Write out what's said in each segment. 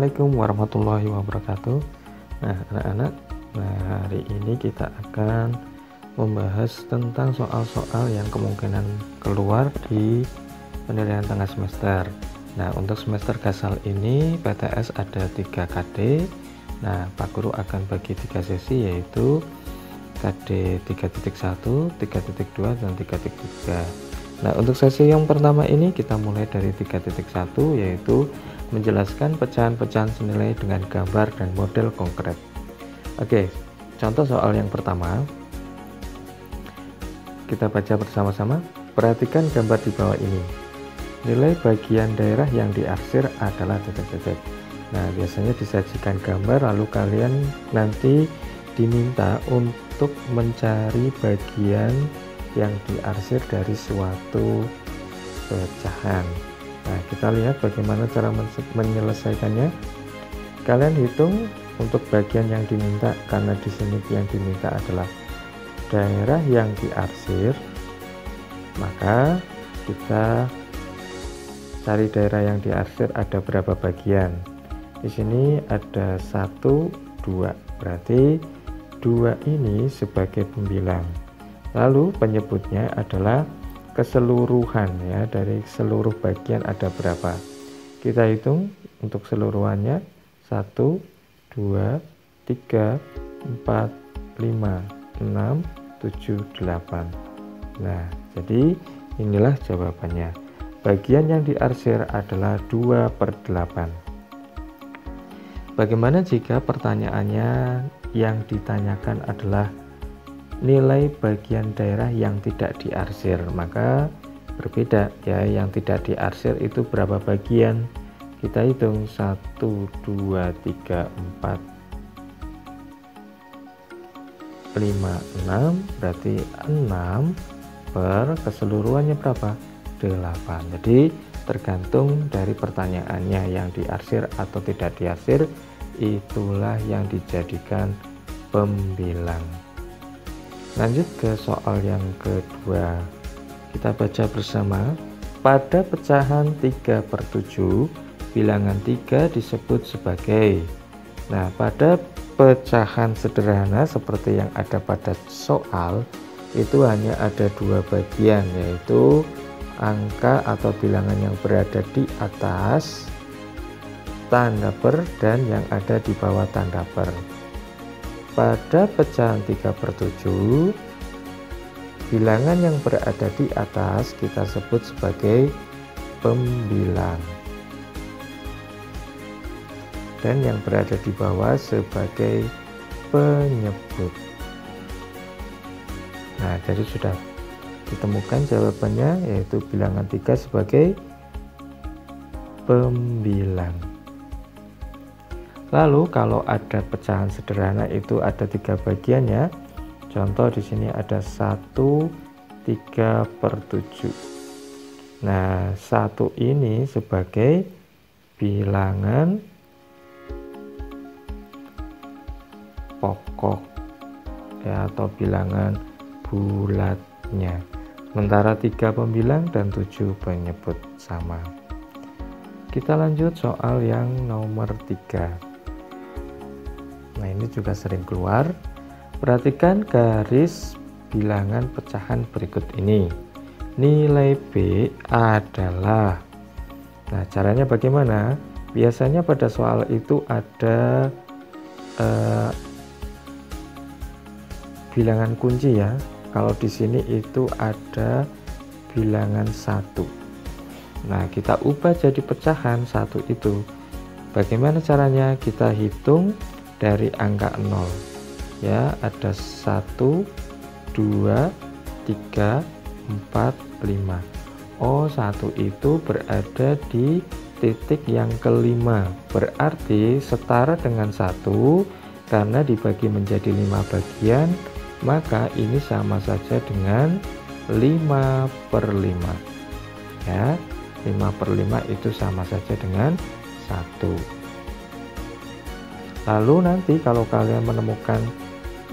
Assalamualaikum warahmatullahi wabarakatuh. Nah, anak-anak, hari ini kita akan membahas tentang soal-soal yang kemungkinan keluar di penilaian tengah semester. Nah, untuk semester gasal ini PTS ada 3 KD. Nah, Pak Guru akan bagi 3 sesi, yaitu KD 3.1, 3.2, dan 3.3. Nah, untuk sesi yang pertama ini kita mulai dari 3.1, yaitu menjelaskan pecahan-pecahan senilai dengan gambar dan model konkret. Oke, contoh soal yang pertama. Kita baca bersama-sama. Perhatikan gambar di bawah ini. Nilai bagian daerah yang diarsir adalah titik-titik. Nah, biasanya disajikan gambar, lalu kalian nanti diminta untuk mencari bagian yang diarsir dari suatu pecahan. Nah, kita lihat bagaimana cara menyelesaikannya. Kalian hitung untuk bagian yang diminta, karena di sini yang diminta adalah daerah yang diarsir, maka kita cari daerah yang diarsir ada berapa bagian. Di sini ada 1, 2, berarti 2 ini sebagai pembilang. Lalu penyebutnya adalah keseluruhan, ya, dari seluruh bagian ada berapa. Kita hitung untuk seluruhannya 1, 2, 3, 4, 5, 6, 7, 8. Nah, jadi inilah jawabannya. Bagian yang diarsir adalah 2/8. Bagaimana jika pertanyaannya yang ditanyakan adalah nilai bagian daerah yang tidak diarsir? Maka berbeda, ya. Yang tidak diarsir itu berapa bagian? Kita hitung 1, 2, 3, 4, 5, 6, berarti 6 per keseluruhannya berapa? 8. Jadi tergantung dari pertanyaannya, yang diarsir atau tidak diarsir, itulah yang dijadikan pembilang. Lanjut ke soal yang kedua. Kita baca bersama. Pada pecahan 3/7, bilangan 3 disebut sebagai. Nah, pada pecahan sederhana seperti yang ada pada soal, itu hanya ada 2 bagian, yaitu angka atau bilangan yang berada di atas tanda per dan yang ada di bawah tanda per. Pada pecahan 3/7, bilangan yang berada di atas kita sebut sebagai pembilang, dan yang berada di bawah sebagai penyebut. Nah, jadi sudah ditemukan jawabannya, yaitu bilangan 3 sebagai pembilang. Lalu kalau ada pecahan sederhana itu ada 3 bagian, ya. Contoh di sini ada 1 3/7. Nah, 1 ini sebagai bilangan pokok, ya, atau bilangan bulatnya. Sementara 3 pembilang dan 7 penyebut, sama. Kita lanjut soal yang nomor 3. Nah, ini juga sering keluar. Perhatikan garis bilangan pecahan berikut ini. Nilai B adalah. Nah, caranya bagaimana? Biasanya pada soal itu ada bilangan kunci, ya. Kalau di sini itu ada bilangan 1. Nah, kita ubah jadi pecahan 1 itu. Bagaimana caranya? Kita hitung dari angka 0. Ya, ada 1, 2, 3, 4, 5. Oh, 1 itu berada di titik yang kelima. Berarti setara dengan 1, karena dibagi menjadi 5 bagian, maka ini sama saja dengan 5/5. Ya, 5/5 itu sama saja dengan 1. Lalu nanti kalau kalian menemukan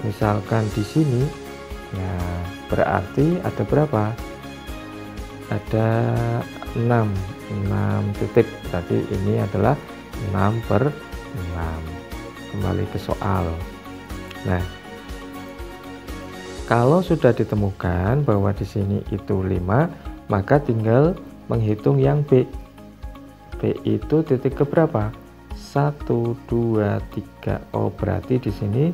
misalkan di sini, ya, berarti ada berapa? Ada 6 titik. Berarti ini adalah 6/6. Kembali ke soal. Nah, kalau sudah ditemukan bahwa di sini itu 5, maka tinggal menghitung yang B. B itu titik keberapa? 1, 2, 3. Oh, berarti di sini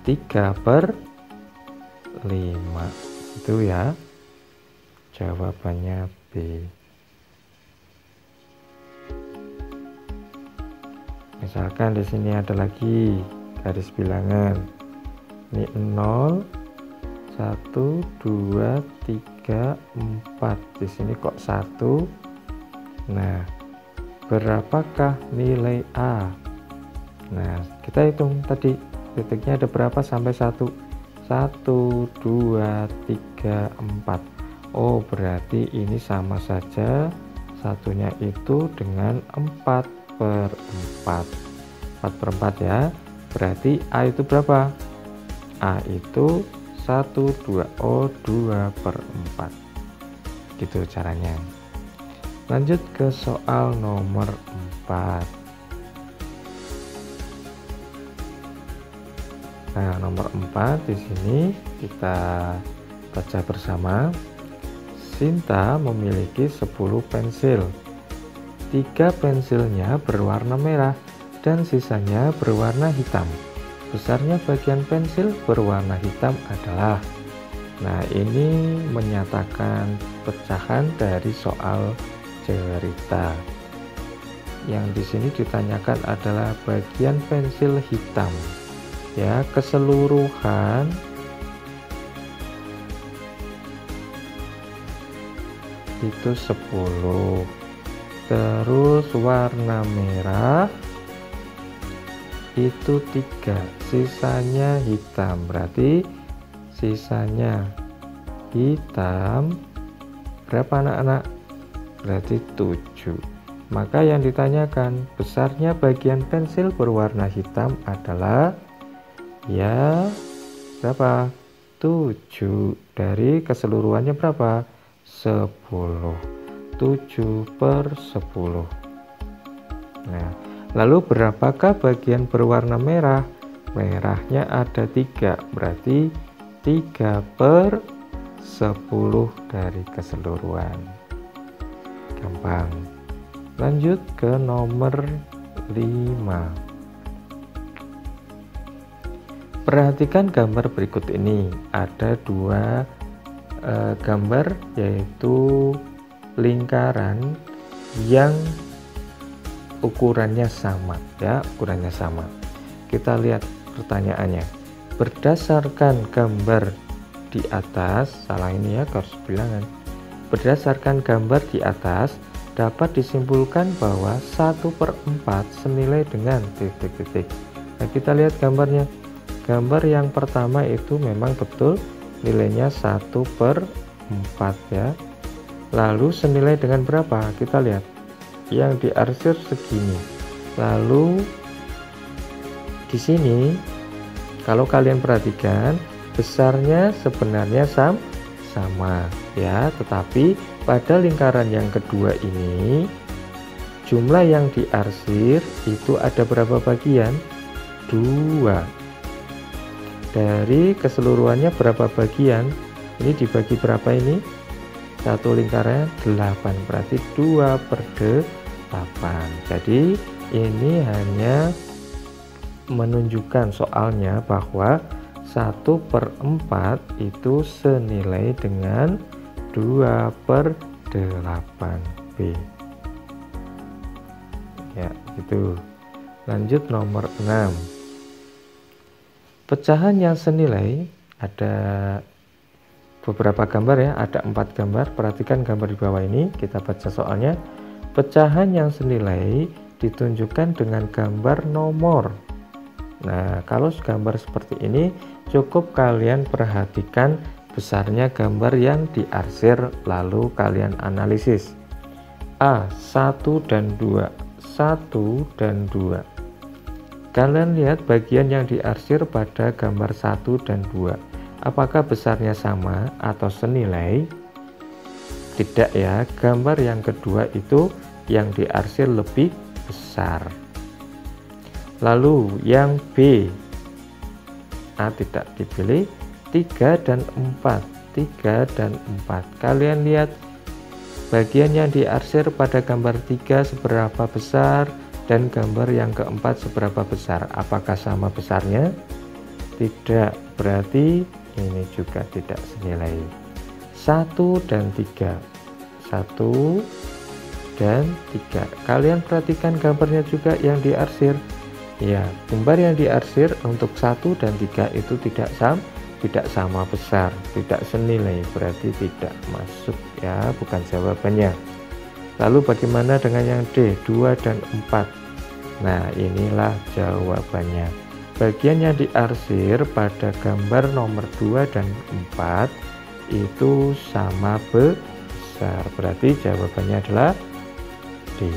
3/5. Itu ya. Jawabannya B. Misalkan di sini ada lagi garis bilangan. Ini 0, 1, 2, 3, 4. Di sini kok 1. Nah, berapakah nilai A? Nah, kita hitung tadi titiknya ada berapa sampai 1. 1, 2, 3, 4. Oh, berarti ini sama saja satunya itu dengan 4/4. 4/4 ya. Berarti A itu berapa? A itu 1, 2, oh 2/4. Gitu caranya. Lanjut ke soal nomor 4. Nah, nomor 4 di sini kita baca bersama. Sinta memiliki 10 pensil. 3 pensilnya berwarna merah dan sisanya berwarna hitam. Besarnya bagian pensil berwarna hitam adalah. Nah, ini menyatakan pecahan dari soal cerita. Yang di sini ditanyakan adalah bagian pensil hitam. Ya, keseluruhan itu 10. Terus warna merah itu 3, sisanya hitam. Berarti sisanya hitam berapa anak-anak? Berarti 7. Maka yang ditanyakan besarnya bagian pensil berwarna hitam adalah ya berapa? 7. Dari keseluruhannya berapa? 10. 7/10. Nah, lalu berapakah bagian berwarna merah? Merahnya ada 3, berarti 3/10 dari keseluruhan. Gampang. Lanjut ke nomor 5. Perhatikan gambar berikut ini. Ada 2 gambar, yaitu lingkaran yang ukurannya sama ya, ukurannya sama. Kita lihat pertanyaannya. Berdasarkan gambar di atas, salah ini ya, garis bilangan. Berdasarkan gambar di atas dapat disimpulkan bahwa 1/4 senilai dengan titik-titik. Nah, kita lihat gambarnya. Gambar yang pertama itu memang betul nilainya 1/4 ya. Lalu senilai dengan berapa? Kita lihat. Yang diarsir segini. Lalu di sini kalau kalian perhatikan besarnya sebenarnya sama ya, tetapi pada lingkaran yang kedua ini jumlah yang diarsir itu ada berapa bagian? 2. Dari keseluruhannya berapa bagian? Ini dibagi berapa ini? Satu lingkarannya 8, berarti 2/8. Jadi ini hanya menunjukkan soalnya bahwa 1/4 itu senilai dengan 2/8B. Ya, gitu. Lanjut nomor 6. Pecahan yang senilai ada beberapa gambar ya, ada 4 gambar. Perhatikan gambar di bawah ini, kita baca soalnya. Pecahan yang senilai ditunjukkan dengan gambar nomor. Nah, kalau gambar seperti ini cukup kalian perhatikan besarnya gambar yang diarsir, lalu kalian analisis. A, 1 dan 2, 1 dan 2. Kalian lihat bagian yang diarsir pada gambar 1 dan 2. Apakah besarnya sama atau senilai? Tidak ya, gambar yang kedua itu yang diarsir lebih besar. Lalu yang B, A tidak dipilih, 3 dan 4. 3 dan 4. Kalian lihat bagian yang diarsir pada gambar 3 seberapa besar dan gambar yang keempat seberapa besar. Apakah sama besarnya? Tidak, berarti ini juga tidak senilai. 1 dan 3. 1 dan 3. Kalian perhatikan gambarnya juga yang diarsir. Ya, gambar yang diarsir untuk 1 dan 3 itu tidak sama besar, tidak senilai, berarti tidak masuk ya, bukan jawabannya. Lalu bagaimana dengan yang D, 2 dan 4? Nah, inilah jawabannya. Bagian yang diarsir pada gambar nomor 2 dan 4 itu sama besar, berarti jawabannya adalah D.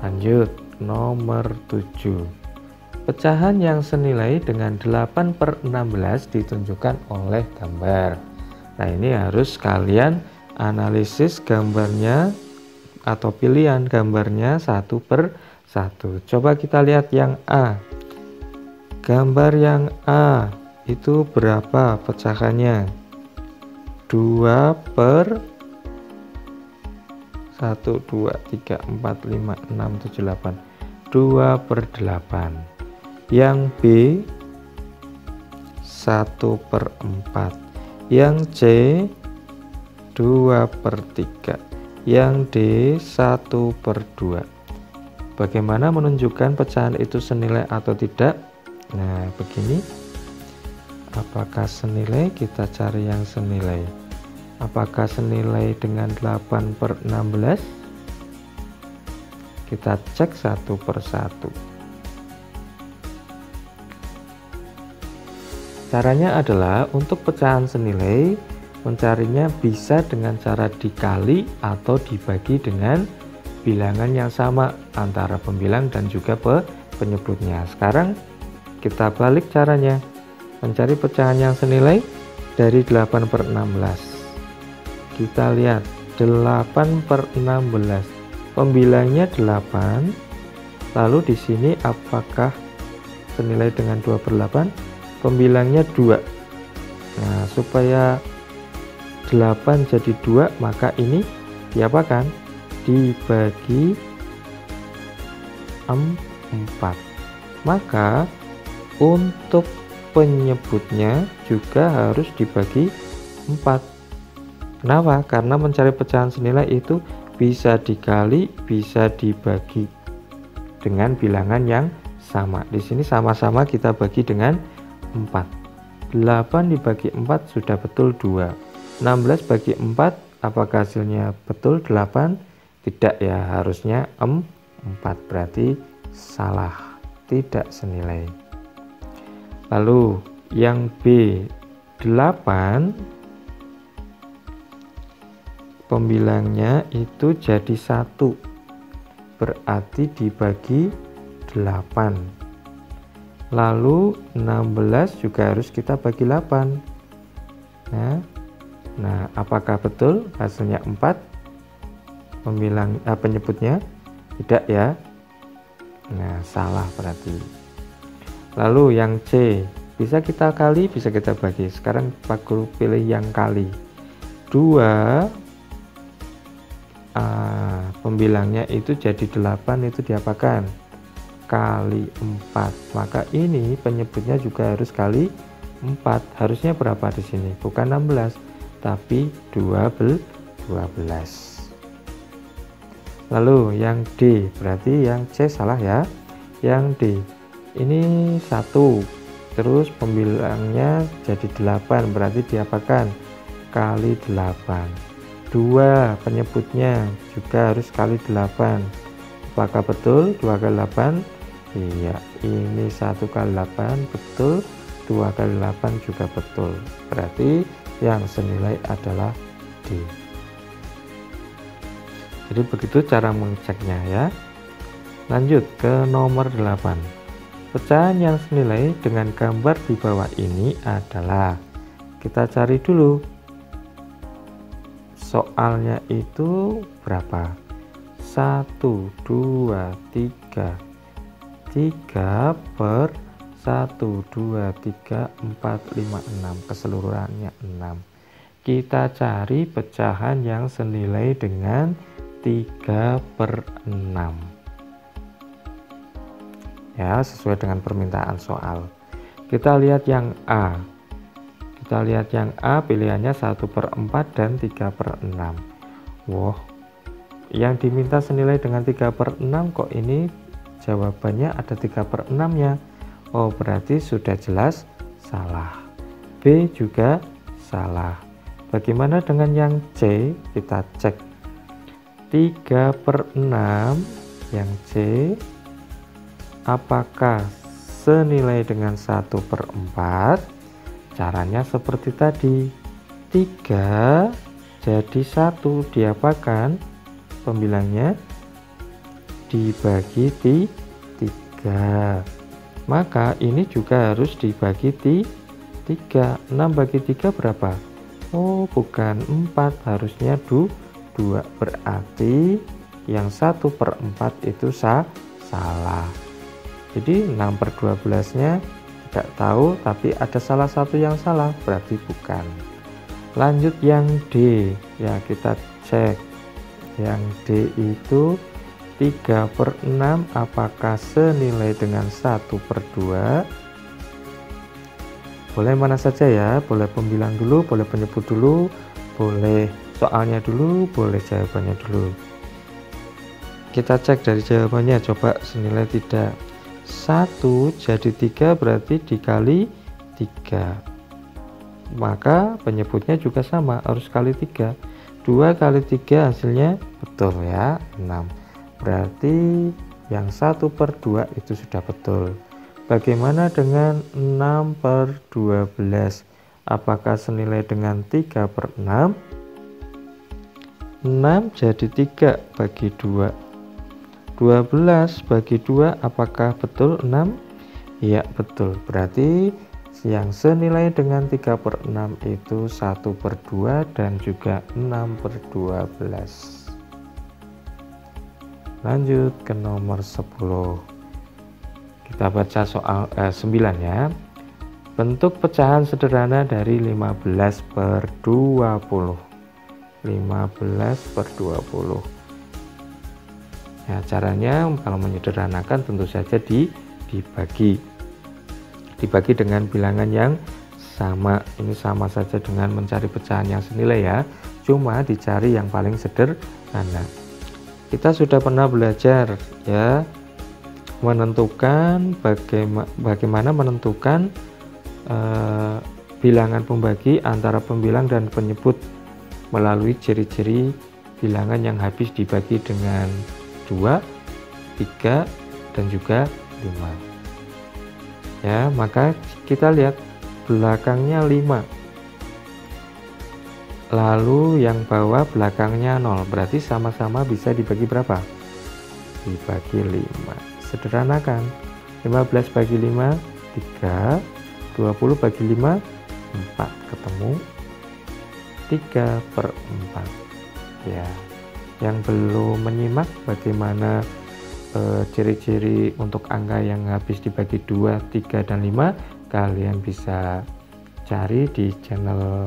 Lanjut, nomor 7. Pecahan yang senilai dengan 8/16 ditunjukkan oleh gambar. Nah, ini harus kalian analisis gambarnya atau pilihan gambarnya satu per satu. Coba kita lihat yang A. Gambar yang A itu berapa pecahannya? 2 per 1, 2, 3, 4, 5, 6, 7, 8. 2 per 8. Yang B 1 per 4. Yang C 2 per 3. Yang D 1 per 2. Bagaimana menunjukkan pecahan itu senilai atau tidak? Nah, begini. Apakah senilai? Kita cari yang senilai. Apakah senilai dengan 8/16? Kita cek satu per satu. Caranya adalah untuk pecahan senilai, mencarinya bisa dengan cara dikali atau dibagi dengan bilangan yang sama antara pembilang dan juga penyebutnya. Sekarang kita balik caranya. Mencari pecahan yang senilai dari 8/16. Kita lihat 8/16, pembilangnya 8, lalu di sini apakah senilai dengan 2/8? Pembilangnya 2. Nah, supaya 8 jadi 2, maka ini diapakan? Dibagi 4. Maka untuk penyebutnya juga harus dibagi 4. Kenapa? Karena mencari pecahan senilai itu bisa dikali, bisa dibagi dengan bilangan yang sama. Di sini sama-sama kita bagi dengan 4. 8 dibagi 4 sudah betul 2. 16 bagi 4, apakah hasilnya betul 8? Tidak ya, harusnya 4. Berarti salah, tidak senilai. Lalu yang B 8, pembilangnya itu jadi 1, berarti dibagi 8. Lalu 16 juga harus kita bagi 8. Nah, apakah betul hasilnya 4? Penyebutnya tidak ya. Nah, salah berarti. Lalu yang C, bisa kita kali, bisa kita bagi. Sekarang Pak Guru pilih yang kali. 2, pembilangnya itu jadi 8, itu diapakan? Kali 4. Maka ini penyebutnya juga harus kali 4. Harusnya berapa di sini? Bukan 16, tapi 12. Lalu yang D, berarti yang C salah ya. Yang D ini 1, terus pembilangnya jadi 8, berarti diapakan? Kali 8. 2, penyebutnya juga harus kali 8. Apakah betul 2 kali 8? Iya, ini 1 kali 8 betul, 2 kali 8 juga betul. Berarti yang senilai adalah D. Jadi begitu cara mengeceknya ya. Lanjut ke nomor 8. Pecahan yang senilai dengan gambar di bawah ini adalah, kita cari dulu soalnya itu berapa. 1, 2, 3. 3 per 1, 2, 3, 4, 5, 6. Keseluruhannya 6. Kita cari pecahan yang senilai dengan 3 per 6. Ya, sesuai dengan permintaan soal. Kita lihat yang A. Kita lihat yang A, pilihannya 1 per 4 dan 3 per 6. Wah, yang diminta senilai dengan 3 per 6 kok ini jawabannya ada 3 per 6 ya. Oh, berarti sudah jelas salah. B juga salah. Bagaimana dengan yang C? Kita cek. 3 per 6 yang C apakah senilai dengan 1 per 4? Caranya seperti tadi. 3 jadi 1 diapakan? Pembilangnya dibagi 3. Maka ini juga harus dibagi 3. 6 bagi 3 berapa? Oh, bukan 4, harusnya 2. Berarti yang 1 per 4 itu salah. Jadi 6 per 12 nya tidak tahu, tapi ada salah satu yang salah, berarti bukan. Lanjut yang D. Ya, kita cek. Yang D itu 3 per 6 apakah senilai dengan 1 per 2? Boleh mana saja ya, boleh pembilang dulu, boleh penyebut dulu, boleh soalnya dulu, boleh jawabannya dulu. Kita cek dari jawabannya, coba senilai tidak. 1 jadi 3 berarti dikali 3. Maka penyebutnya juga sama, harus kali 3. 2 kali 3 hasilnya betul ya, 6. Berarti yang 1 per 2 itu sudah betul. Bagaimana dengan 6 per 12? Apakah senilai dengan 3 per 6? 6 jadi 3 bagi 2. 12 bagi 2 apakah betul 6? Ya, betul. Berarti yang senilai dengan 3 per 6 itu 1 per 2 dan juga 6 per 12. Lanjut ke nomor 10. Kita baca soal 9 ya. Bentuk pecahan sederhana dari 15 per 20. 15 per 20. Ya, caranya kalau menyederhanakan tentu saja dibagi dengan bilangan yang sama. Ini sama saja dengan mencari pecahan yang senilai ya, cuma dicari yang paling sederhana. Kita sudah pernah belajar ya menentukan bagaimana menentukan bilangan pembagi antara pembilang dan penyebut melalui ciri-ciri bilangan yang habis dibagi dengan 2, 3, dan juga 5. Ya, maka kita lihat belakangnya 5. Lalu yang bawah belakangnya 0. Berarti sama-sama bisa dibagi berapa? Dibagi 5. Sederhanakan. 15 bagi 5, 3. 20 bagi 5, 4. Ketemu 3 per 4. Ya. Yang belum menyimak bagaimana ciri-ciri untuk angka yang habis dibagi 2, 3, dan 5, kalian bisa cari di channel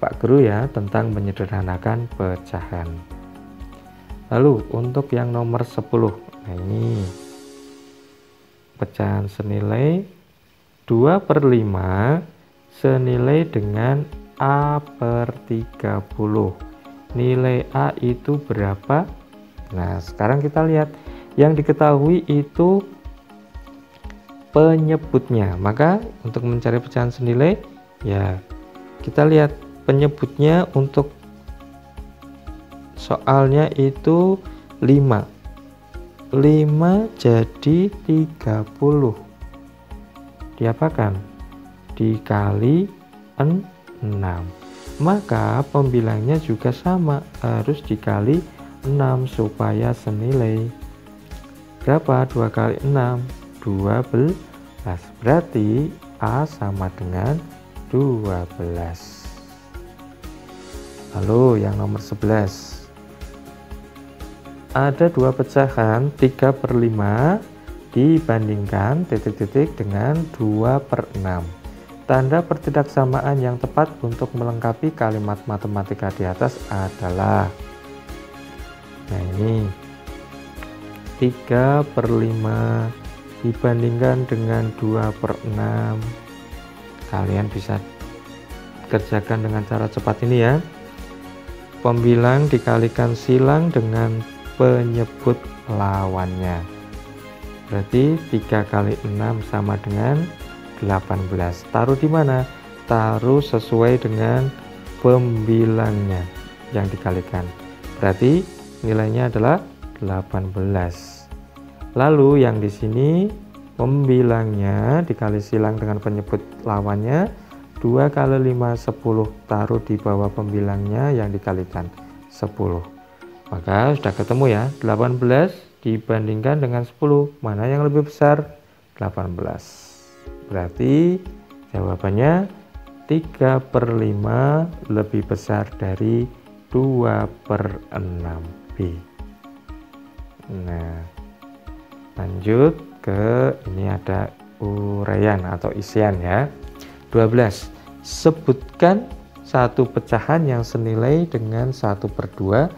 Pak Guru ya tentang menyederhanakan pecahan. Lalu untuk yang nomor 10, nah ini pecahan senilai 2 per 5 senilai dengan A per 30. Nilai A itu berapa? Nah, sekarang kita lihat yang diketahui itu penyebutnya. Maka untuk mencari pecahan senilai ya kita lihat penyebutnya. Untuk soalnya itu 5 jadi 30. Diapakan? Dikali 6. Maka pembilangnya juga sama, harus dikali 6 supaya senilai. Berapa? 2 kali 6, 12. Berarti A sama dengan 12. Lalu yang nomor 11. ada dua pecahan 3/5 dibandingkan titik-titik dengan 2/6. Tanda pertidaksamaan yang tepat untuk melengkapi kalimat matematika di atas adalah, nah ini 3/5 dibandingkan dengan 2/6. Kalian bisa kerjakan dengan cara cepat ini ya. Pembilang dikalikan silang dengan penyebut lawannya. Berarti 3 kali 6 sama dengan 18. Taruh di mana? Taruh sesuai dengan pembilangnya yang dikalikan. Berarti nilainya adalah 18. Lalu yang di sini pembilangnya dikali silang dengan penyebut lawannya, 2 kali 5 10. Taruh di bawah pembilangnya yang dikalikan 10. Maka sudah ketemu ya, 18 dibandingkan dengan 10, mana yang lebih besar? 18. Berarti jawabannya 3/5 lebih besar dari 2/6B. Nah, lanjut ke ini, ada uraian atau isian ya. 12. Sebutkan satu pecahan yang senilai dengan 1/2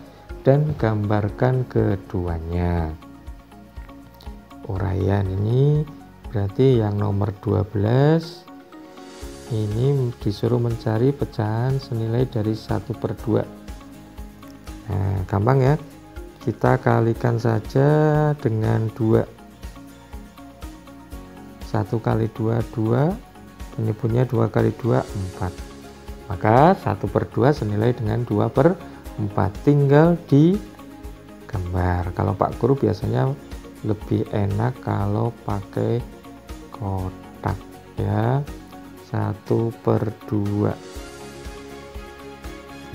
dan gambarkan keduanya. Uraian ini berarti yang nomor 12 ini disuruh mencari pecahan senilai dari 1/2. Nah, gampang ya, kita kalikan saja dengan 2. 1 kali 2 2, penyebutnya 2 kali 2 4. Maka 1/2 senilai dengan 2/4. Tinggal di gambar. Kalau Pak Guru biasanya lebih enak kalau pakai kotak ya, 1/2.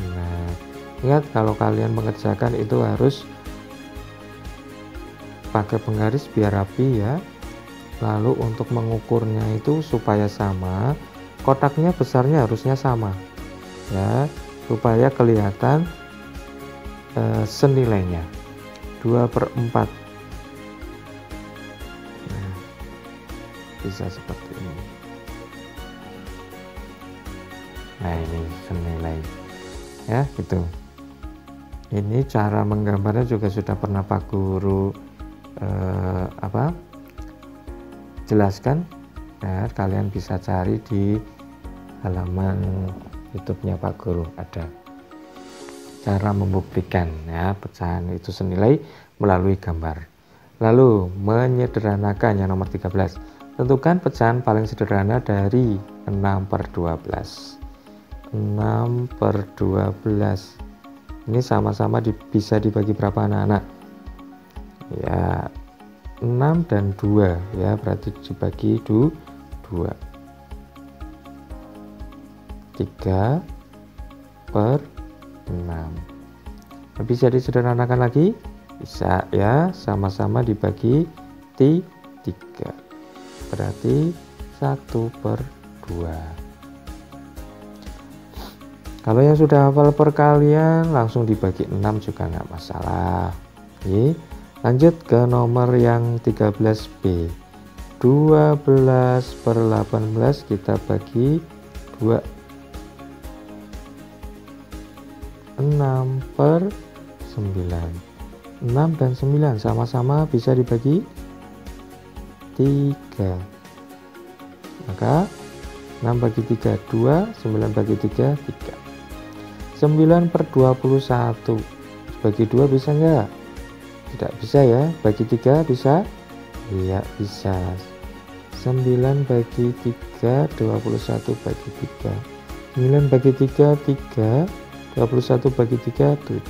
Nah, ingat kalau kalian mengerjakan itu harus pakai penggaris biar rapi ya. Lalu untuk mengukurnya itu supaya sama, kotaknya besarnya harusnya sama ya, supaya kelihatan senilainya 2/4. Nah, bisa seperti ini. Nah, ini senilai ya, gitu. Ini cara menggambarnya juga sudah pernah Pak Guru jelaskan. Nah, kalian bisa cari di halaman YouTube-nya Pak Guru, ada cara membuktikan ya pecahan itu senilai melalui gambar. Lalu menyederhanakan yang nomor 13. Tentukan pecahan paling sederhana dari 6/12. 6/12 ini sama-sama bisa dibagi berapa anak-anak ya? 6 dan 2 ya, berarti dibagi 2. 3/6. Bisa disederhanakan lagi? Bisa ya, sama-sama dibagi 3. Berarti 1/2. Kalau yang sudah hafal perkalian langsung dibagi 6 juga nggak masalah. Oke, lanjut ke nomor yang 13B. 12/18 kita bagi 2. 6/9. 6 dan 9 sama-sama bisa dibagi 3. Maka 6 bagi 3 2, 9 bagi 3 3. 9/21 bagi 2 bisa enggak? Tidak bisa ya. Bagi 3 bisa? Iya bisa. 9 bagi 3 21 bagi 3. 9 bagi 3 3, 21 bagi 3 7.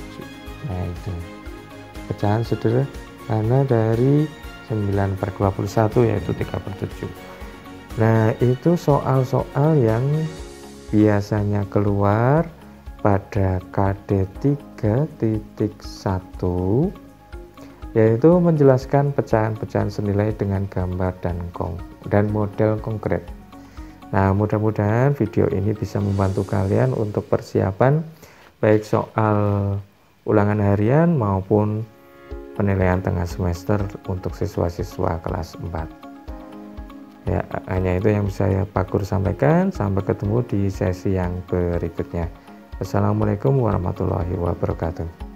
Nah, itu pecahan sederhana dari 9/21 yaitu 3/7. Nah, itu soal-soal yang biasanya keluar pada KD 3.1, yaitu menjelaskan pecahan-pecahan senilai dengan gambar dan model konkret. Nah, mudah-mudahan video ini bisa membantu kalian untuk persiapan baik soal ulangan harian maupun penilaian tengah semester untuk siswa-siswa kelas 4. Ya, hanya itu yang bisa Pak Guru sampaikan. Sampai ketemu di sesi yang berikutnya. Wassalamualaikum warahmatullahi wabarakatuh.